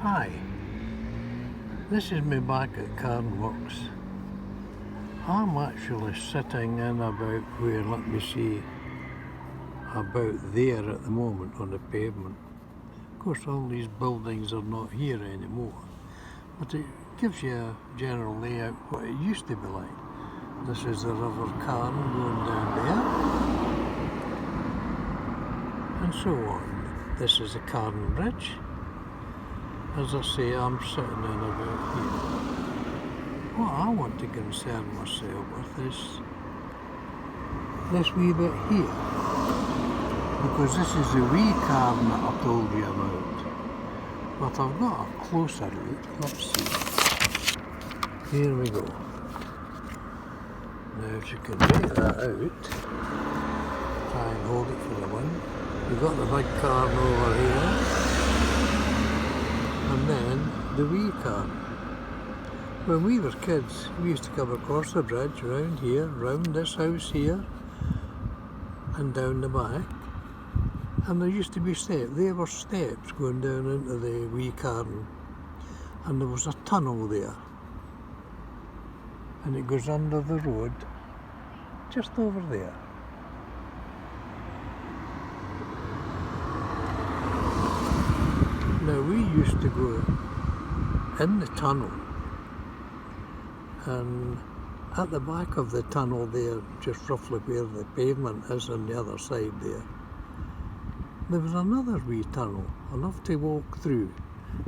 Hi, this is me back at Carron Works. I'm actually sitting in about where, let me see, about there at the moment on the pavement. Of course all these buildings are not here anymore, but it gives you a general layout what it used to be like. This is the River Carron going down there, and so on. This is the Carron Bridge. As I say, I'm sitting in about here. What I want to concern myself with is this wee bit here, because this is the Wee Carron that I told you about. But I've got a closer look. Let's see. Here we go. Now if you can make that out, try and hold it for the wind. We've got the big Carron over here. And then the Wee Carron. When we were kids, we used to come across the bridge round here, round this house here, and down the back. And there used to be steps. There were steps going down into the Wee Carron. And there was a tunnel there. And it goes under the road, just over there. Now we used to go in the tunnel, and at the back of the tunnel there, just roughly where the pavement is on the other side there was another wee tunnel, enough to walk through,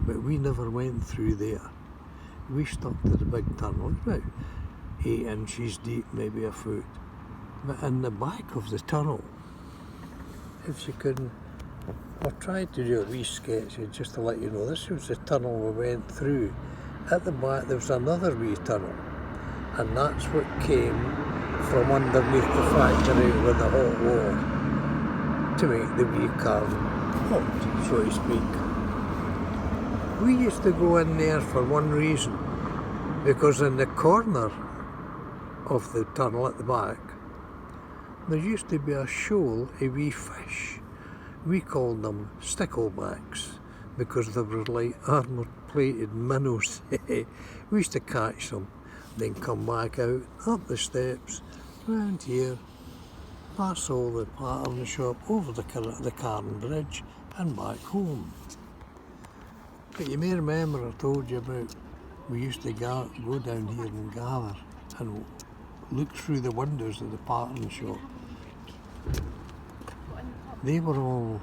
but we never went through there. We stuck to the big tunnel, about 8 inches deep, maybe a foot. But in the back of the tunnel, if you can, I've tried to do a wee sketch just to let you know, this was the tunnel we went through. At the back there was another wee tunnel, and that's what came from underneath the factory with the hot water to make the Wee Carron hot, so to speak. We used to go in there for one reason, because in the corner of the tunnel at the back there used to be a shoal of wee fish. We called them sticklebacks because they were like armour-plated minnows. We used to catch them, then come back out, up the steps, round here, past all the pattern shop, over the Carron Bridge and back home. But you may remember I told you about we used to go down here and gather and look through the windows of the pattern shop. They were all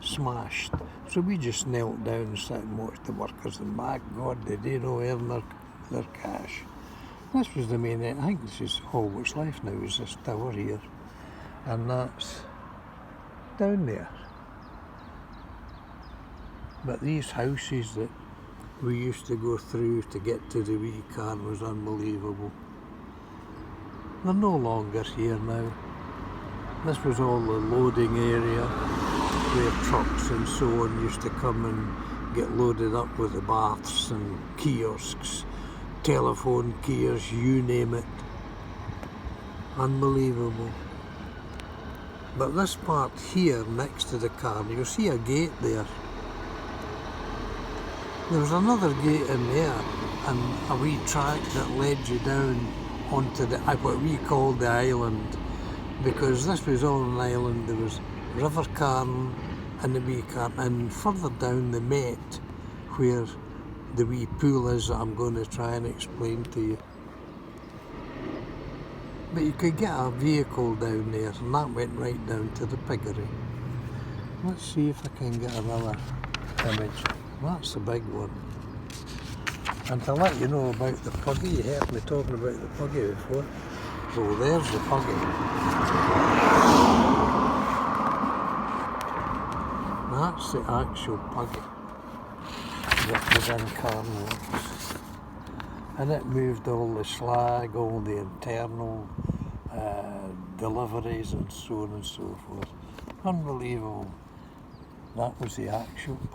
smashed, so we just knelt down and sat and watched the workers, and my God, did they not earn their cash. This was the main end. I think this is all what's left now, is this tower here, and that's down there. But these houses that we used to go through to get to the Wee Carron was unbelievable. They're no longer here now. This was all the loading area where trucks and so on used to come and get loaded up with the baths and kiosks, telephone kiosks, you name it. Unbelievable. But this part here next to the Carron, you'll see a gate there. There was another gate in there and a wee track that led you down onto what we called the island. Because this was all an island. There was River Carron and the Wee Carron, and further down the Met, where the wee pool is that I'm going to try and explain to you. But you could get a vehicle down there, and that went right down to the piggery. Let's see if I can get another image. That's the big one. And to let you know about the puggy, you heard me talking about the puggy before. So there's the puggy. That's the actual puggy that was in Carron Works. And it moved all the slag, all the internal deliveries and so on and so forth. Unbelievable. That was the actual puggy.